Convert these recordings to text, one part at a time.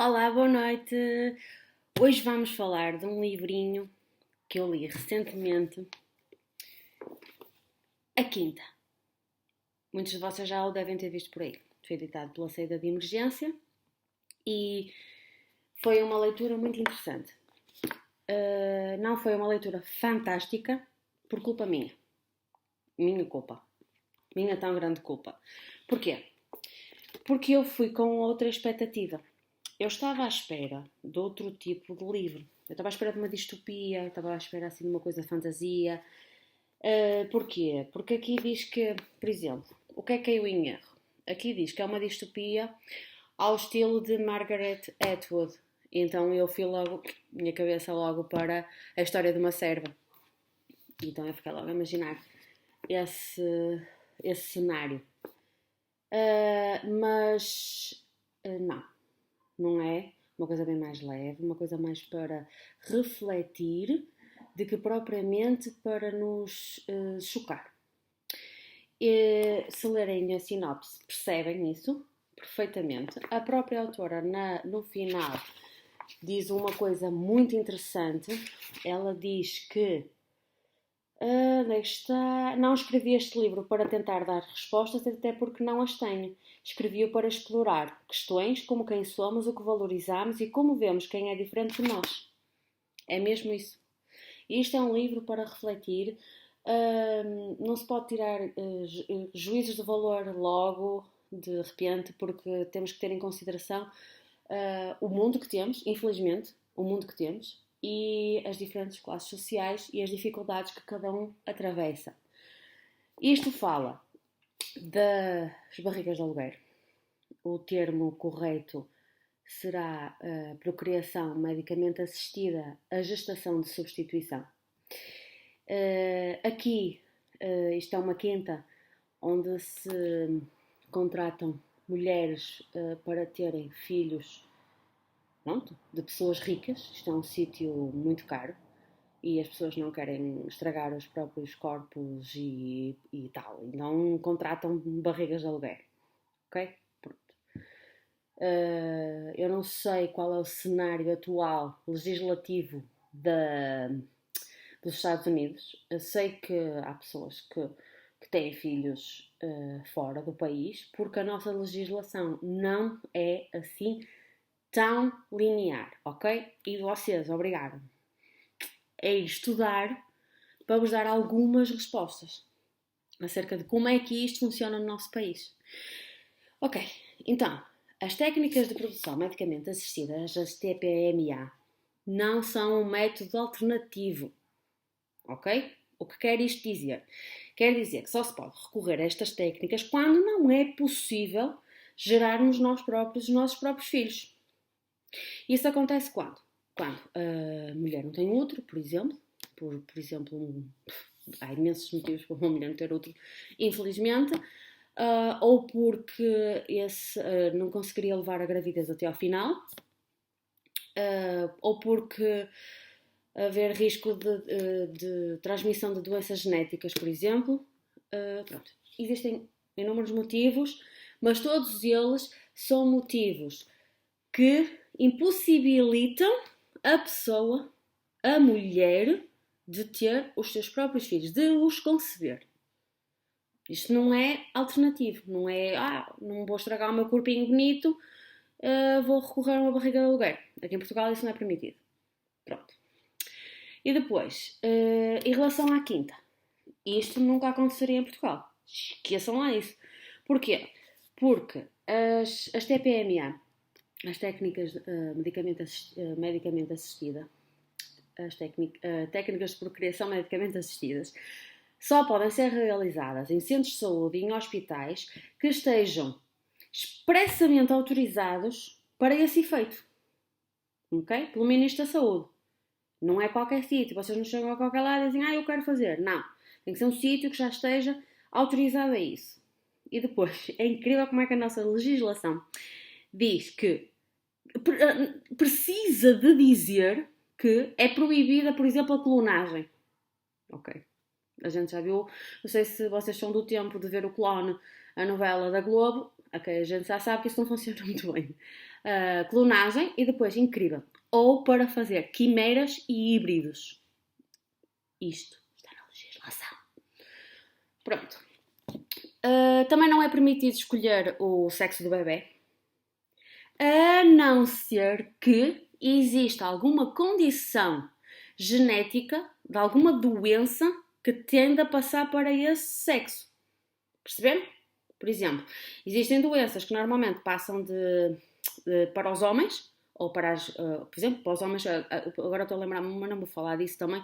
Olá, boa noite. Hoje vamos falar de um livrinho que eu li recentemente, A Quinta. Muitos de vocês já o devem ter visto por aí. Foi editado pela Saída de Emergência e foi uma leitura muito interessante. Não foi uma leitura fantástica por culpa minha. Minha culpa. Minha tão grande culpa. Porquê? Porque eu fui com outra expectativa. Eu estava à espera de outro tipo de livro. Eu estava à espera de uma distopia, estava à espera assim de uma coisa de fantasia. Porquê? Porque aqui diz que, por exemplo, o que é que caiu em erro? Aqui diz que é uma distopia ao estilo de Margaret Atwood. Então eu fui logo, minha cabeça logo para a história de uma serva. Então eu fiquei logo a imaginar esse, esse cenário. Mas não é uma coisa bem mais leve, uma coisa mais para refletir do que propriamente para nos chocar. Se lerem a sinopse, percebem isso perfeitamente. A própria autora, no final, diz uma coisa muito interessante. Ela diz que onde é que está? Não escrevi este livro para tentar dar respostas, até porque não as tenho. Escrevi-o para explorar questões como quem somos, o que valorizamos e como vemos quem é diferente de nós. É mesmo isso. Isto é um livro para refletir. Não se pode tirar juízos de valor logo, de repente, porque temos que ter em consideração o mundo que temos, infelizmente, o mundo que temos, e as diferentes classes sociais e as dificuldades que cada um atravessa. Isto fala das barrigas de aluguer. O termo correto será procriação medicamente assistida, a gestação de substituição. Aqui, isto é uma quinta onde se contratam mulheres para terem filhos, pronto, de pessoas ricas. Isto é um sítio muito caro e as pessoas não querem estragar os próprios corpos e tal. Então contratam barrigas de aluguer, ok? Pronto. Eu não sei qual é o cenário atual legislativo dos Estados Unidos. Eu sei que há pessoas que têm filhos fora do país, porque a nossa legislação não é assim tão linear, ok? E vocês obrigaram-me a estudar para vos dar algumas respostas acerca de como é que isto funciona no nosso país. Ok, então, as técnicas de produção medicamente assistidas, as TPMA, não são um método alternativo, ok? O que quer isto dizer? Quer dizer que só se pode recorrer a estas técnicas quando não é possível gerarmos nós próprios os nossos próprios filhos. Isso acontece quando? Quando a mulher não tem útero, por exemplo. Por exemplo, há imensos motivos para uma mulher não ter útero, infelizmente. Ou porque esse não conseguiria levar a gravidez até ao final. Ou porque haver risco de transmissão de doenças genéticas, por exemplo. Pronto. Existem inúmeros motivos, mas todos eles são motivos que impossibilitam a pessoa, a mulher, de ter os seus próprios filhos, de os conceber. Isto não é alternativo, não é, não vou estragar o meu corpinho bonito, vou recorrer a uma barriga de aluguer. Aqui em Portugal isso não é permitido. Pronto. E depois, em relação à quinta, isto nunca aconteceria em Portugal. Esqueçam lá isso. Porquê? Porque as TPMA, as técnicas medicamente assistida, as técnicas de procriação medicamente assistidas, só podem ser realizadas em centros de saúde e em hospitais que estejam expressamente autorizados para esse efeito. Ok? Pelo Ministro da Saúde. Não é qualquer sítio. Vocês não chegam a qualquer lado e dizem, eu quero fazer. Não. Tem que ser um sítio que já esteja autorizado a isso. E depois, é incrível como é que a nossa legislação diz que precisa de dizer que é proibida, por exemplo, a clonagem. Ok. A gente já viu, não sei se vocês são do tempo de ver o Clone, a novela da Globo. Ok, a gente já sabe que isso não funciona muito bem. clonagem e depois, incrível, ou para fazer quimeras e híbridos. Isto está na legislação. Pronto. Também não é permitido escolher o sexo do bebê, a não ser que exista alguma condição genética de alguma doença que tende a passar para esse sexo. Perceberam? Por exemplo, existem doenças que normalmente passam para os homens, ou para por exemplo, para os homens, agora estou a lembrar-me, mas não vou falar disso também,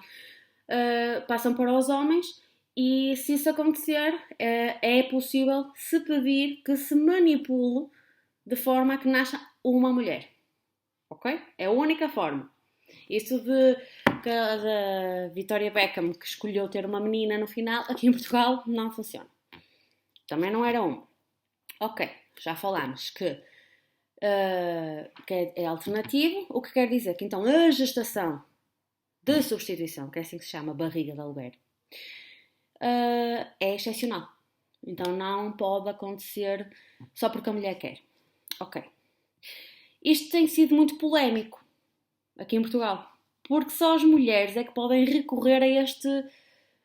passam para os homens e se isso acontecer, é possível se pedir que se manipule de forma a que nasça uma mulher. Ok? É a única forma. Isso da Victoria Beckham, que escolheu ter uma menina no final, aqui em Portugal não funciona. Também não era uma. Ok, já falámos que é alternativo, o que quer dizer que então a gestação de substituição, que é assim que se chama, barriga de aluguer, é excepcional. Então não pode acontecer só porque a mulher quer. Ok. Isto tem sido muito polémico aqui em Portugal, porque só as mulheres é que podem recorrer a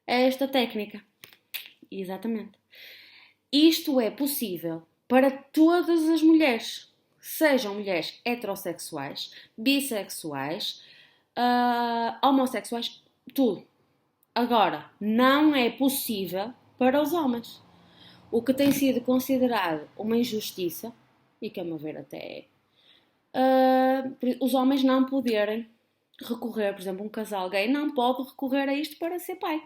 esta técnica. Exatamente. Isto é possível para todas as mulheres, sejam mulheres heterossexuais, bissexuais, homossexuais, tudo. Agora, não é possível para os homens. O que tem sido considerado uma injustiça, e que a meu ver até os homens não poderem recorrer, por exemplo, um casal gay não pode recorrer a isto para ser pai.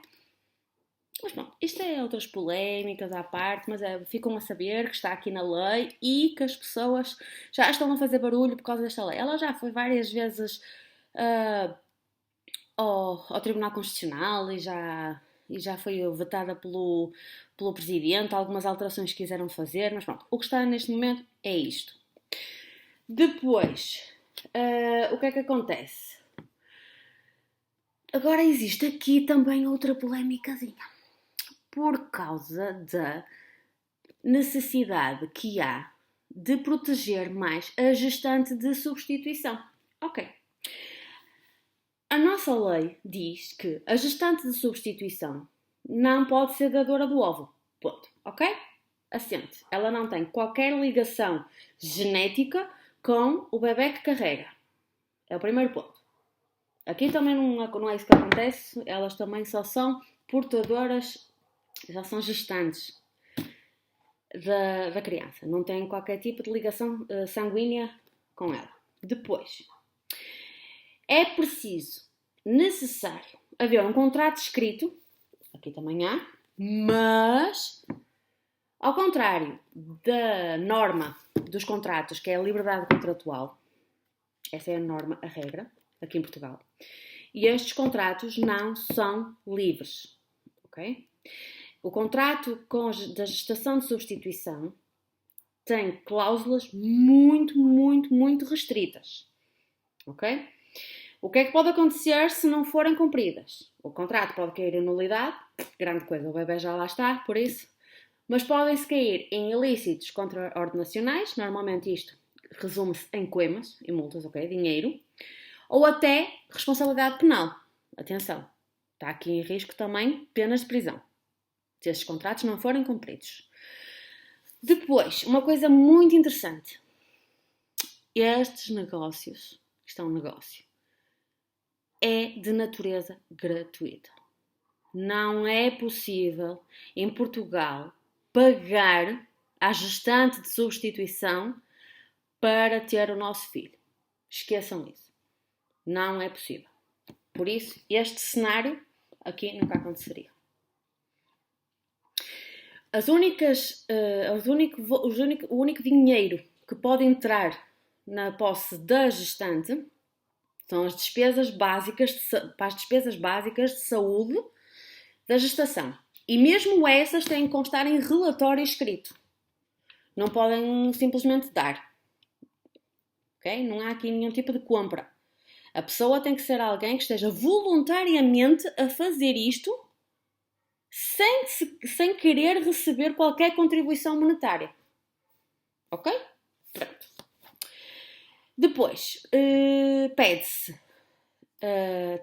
Mas pronto, isto é outras polémicas à parte, mas ficam a saber que está aqui na lei e que as pessoas já estão a fazer barulho por causa desta lei. Ela já foi várias vezes ao Tribunal Constitucional e já foi vetada pelo Presidente, algumas alterações que quiseram fazer, mas pronto, o que está neste momento é isto. Depois, o que é que acontece? Agora existe aqui também outra polémicazinha. Por causa da necessidade que há de proteger mais a gestante de substituição. Ok. A nossa lei diz que a gestante de substituição não pode ser dadora do óvulo. Ponto. Ok? Assente. Ela não tem qualquer ligação genética com o bebê que carrega. É o primeiro ponto. Aqui também não é isso que acontece. Elas também só são portadoras, já são gestantes da criança. Não têm qualquer tipo de ligação sanguínea com ela. Depois, é necessário haver um contrato escrito, aqui também há, mas, ao contrário da norma dos contratos, que é a liberdade contratual, essa é a norma, a regra, aqui em Portugal, e estes contratos não são livres, ok? O contrato da gestação de substituição tem cláusulas muito, muito, muito restritas, ok? O que é que pode acontecer se não forem cumpridas? O contrato pode cair em nulidade, grande coisa, o bebê já lá está, por isso, mas podem-se cair em ilícitos contraordenacionais, normalmente isto resume-se em coimas, em multas, ok? Dinheiro, ou até responsabilidade penal. Atenção, está aqui em risco também penas de prisão, se estes contratos não forem cumpridos. Depois, uma coisa muito interessante. Estes negócios, isto é um negócio, é de natureza gratuita. Não é possível, em Portugal, pagar à gestante de substituição para ter o nosso filho. Esqueçam isso. Não é possível. Por isso, este cenário aqui nunca aconteceria. O único dinheiro que pode entrar na posse da gestante são as despesas básicas de saúde da gestação. E mesmo essas têm que constar em relatório escrito. Não podem simplesmente dar. Okay? Não há aqui nenhum tipo de compra. A pessoa tem que ser alguém que esteja voluntariamente a fazer isto sem querer receber qualquer contribuição monetária. Ok? Pronto. Depois, pede-se,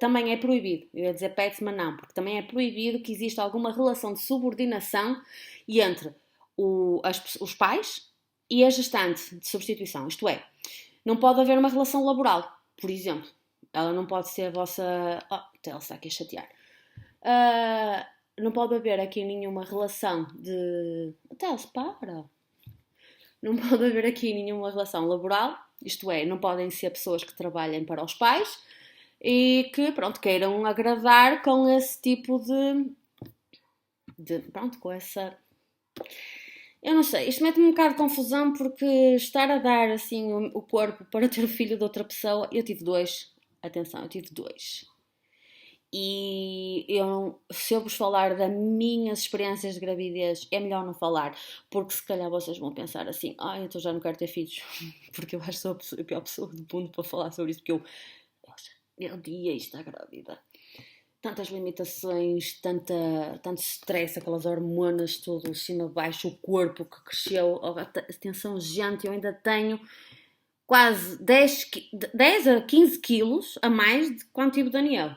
também é proibido, eu ia dizer pede-se, mas não, porque também é proibido que exista alguma relação de subordinação entre os pais e a gestante de substituição. Isto é, não pode haver uma relação laboral, por exemplo. Ela não pode ser a vossa... Oh, ela está aqui a chatear. Não pode haver aqui nenhuma relação de... Até para. Não pode haver aqui nenhuma relação laboral, isto é, não podem ser pessoas que trabalhem para os pais e que, pronto, queiram agradar com esse tipo pronto, com essa... Eu não sei, isto mete-me um bocado de confusão porque estar a dar, assim, o corpo para ter o filho de outra pessoa... Eu tive 2, atenção, eu tive 2. E se eu vos falar das minhas experiências de gravidez, é melhor não falar, porque se calhar vocês vão pensar assim, então já não quero ter filhos, porque eu acho que sou a pior pessoa do mundo para falar sobre isso, porque meu dia, está grávida. Tantas limitações, tanto stress, aquelas hormonas, tudo assim abaixo, o corpo que cresceu, atenção gente, eu ainda tenho quase 10 a 15 quilos a mais de quando tive o Daniel.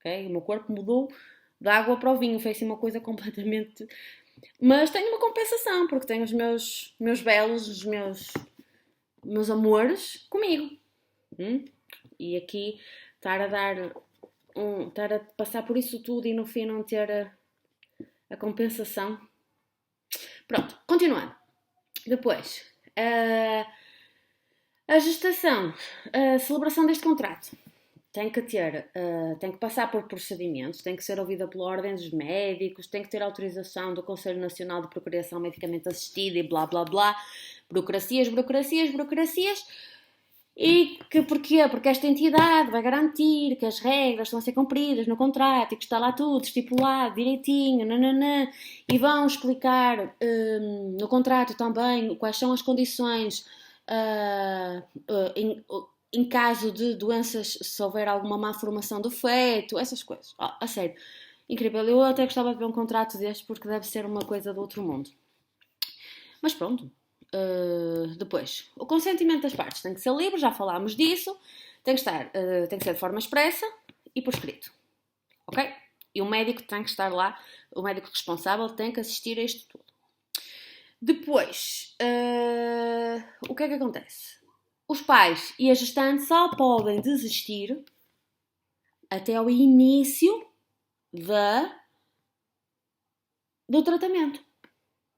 Okay? O meu corpo mudou da água para o vinho, foi assim uma coisa completamente... Mas tenho uma compensação, porque tenho os meus belos, os meus amores comigo. E aqui estar a passar por isso tudo e no fim não ter a compensação. Pronto, continuando. Depois, a gestação, a celebração deste contrato. Tem que passar por procedimentos, tem que ser ouvida pela ordem dos médicos, tem que ter autorização do Conselho Nacional de Procriação Medicamente Assistida e blá blá blá, burocracias. E porquê? Porque esta entidade vai garantir que as regras estão a ser cumpridas no contrato e que está lá tudo estipulado direitinho, nananã, e vão explicar no contrato também quais são as condições em caso de doenças, se houver alguma má formação do feto, essas coisas. A sério, incrível. Eu até gostava de ver um contrato deste porque deve ser uma coisa do outro mundo. Mas pronto. Depois, o consentimento das partes tem que ser livre, já falámos disso. Tem que ser de forma expressa e por escrito. Ok? E o médico tem que estar lá, o médico responsável tem que assistir a isto tudo. Depois, o que é que acontece? Os pais e a gestante só podem desistir até ao início do tratamento.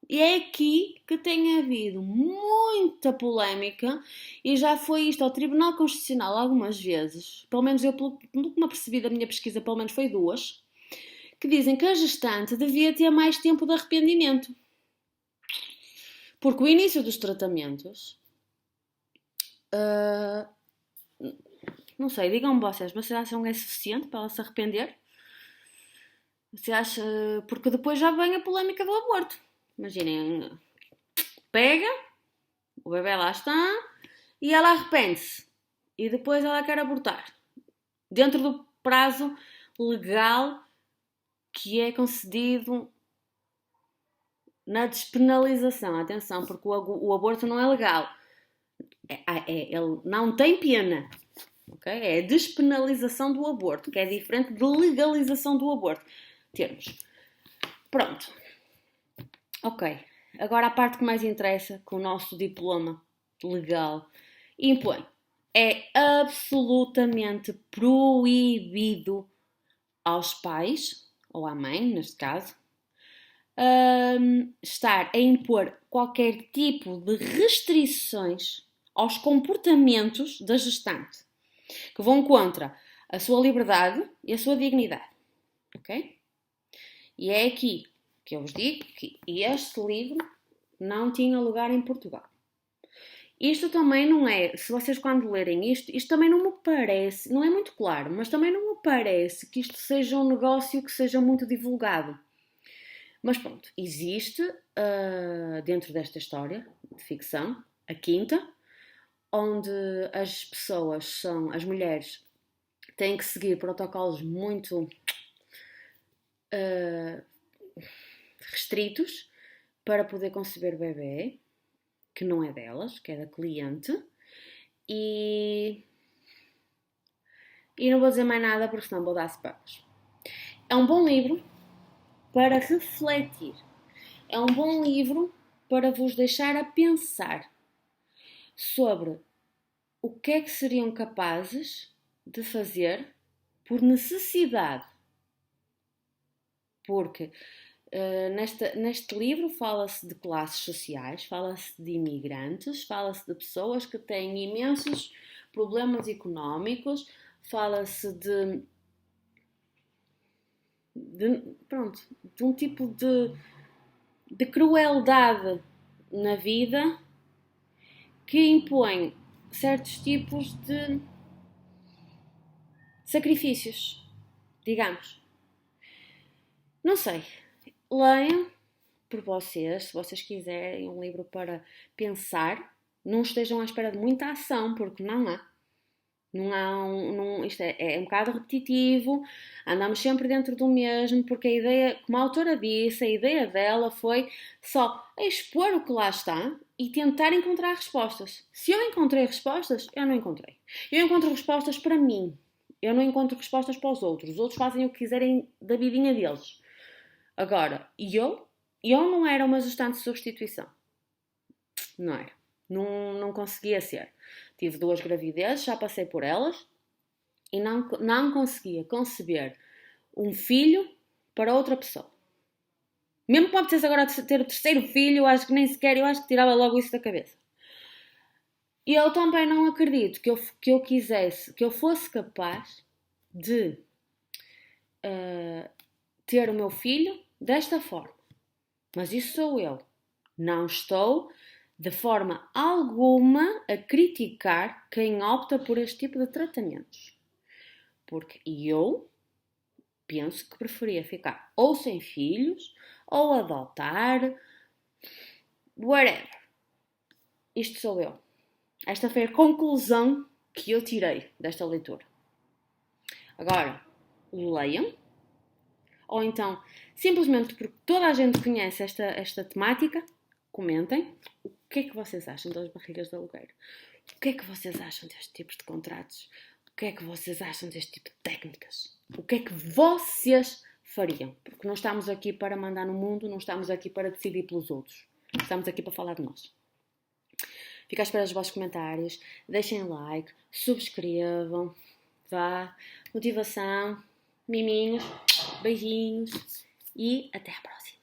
E é aqui que tem havido muita polémica e já foi isto ao Tribunal Constitucional algumas vezes, pelo menos eu, pelo que me apercebi da minha pesquisa, pelo menos foi 2, que dizem que a gestante devia ter mais tempo de arrependimento. Porque o início dos tratamentos... não sei, digam-me vocês acham que é suficiente para ela se arrepender? Você acha... Porque depois já vem a polémica do aborto. Imaginem, pega, o bebê lá está e ela arrepende-se. E depois ela quer abortar. Dentro do prazo legal que é concedido na despenalização. Atenção, porque o aborto não é legal. Ele não tem pena. Okay? É a despenalização do aborto, que é diferente de legalização do aborto. Termos. Pronto. Ok. Agora a parte que mais interessa, que o nosso diploma legal impõe. É absolutamente proibido aos pais, ou à mãe, neste caso, estar a impor qualquer tipo de restrições aos comportamentos da gestante, que vão contra a sua liberdade e a sua dignidade. Ok? E é aqui que eu vos digo que este livro não tinha lugar em Portugal. Isto também não é, se vocês quando lerem isto também não me parece, não é muito claro, mas também não me parece que isto seja um negócio que seja muito divulgado. Mas pronto, existe dentro desta história de ficção, a quinta, onde as pessoas as mulheres têm que seguir protocolos muito restritos para poder conceber bebê, que não é delas, que é da cliente, E não vou dizer mais nada porque senão vou dar spoilers. É um bom livro para refletir. É um bom livro para vos deixar a pensar sobre o que é que seriam capazes de fazer por necessidade. Porque neste livro fala-se de classes sociais, fala-se de imigrantes, fala-se de pessoas que têm imensos problemas económicos, fala-se de um tipo de crueldade na vida que impõe certos tipos de sacrifícios, digamos. Não sei, leiam por vocês, se vocês quiserem um livro para pensar, não estejam à espera de muita ação, porque não há. Não há isto é um bocado repetitivo, andamos sempre dentro do mesmo, porque a ideia, como a autora disse, a ideia dela foi só expor o que lá está e tentar encontrar respostas. Se eu encontrei respostas, eu não encontrei. Eu encontro respostas para mim, eu não encontro respostas para os outros fazem o que quiserem da vidinha deles. Agora, eu não era uma gestante de substituição. Não era. Não conseguia ser. Tive 2 gravidezes, já passei por elas e não conseguia conceber um filho para outra pessoa. Mesmo que pode ser agora de ter o 3º filho, eu acho que tirava logo isso da cabeça. E eu também não acredito que eu fosse capaz de ter o meu filho desta forma. Mas isso sou eu. Não estou de forma alguma a criticar quem opta por este tipo de tratamentos. Porque eu penso que preferia ficar ou sem filhos, ou adotar, whatever. Isto sou eu. Esta foi a conclusão que eu tirei desta leitura. Agora, leiam. Ou então, simplesmente porque toda a gente conhece esta temática, comentem o que é que vocês acham das barrigas de aluguer. O que é que vocês acham deste tipo de contratos? O que é que vocês acham deste tipo de técnicas? O que é que vocês fariam? Porque não estamos aqui para mandar no mundo, não estamos aqui para decidir pelos outros. Estamos aqui para falar de nós. Fico à espera dos vossos comentários. Deixem like, subscrevam, vá, motivação, miminhos, beijinhos e até à próxima.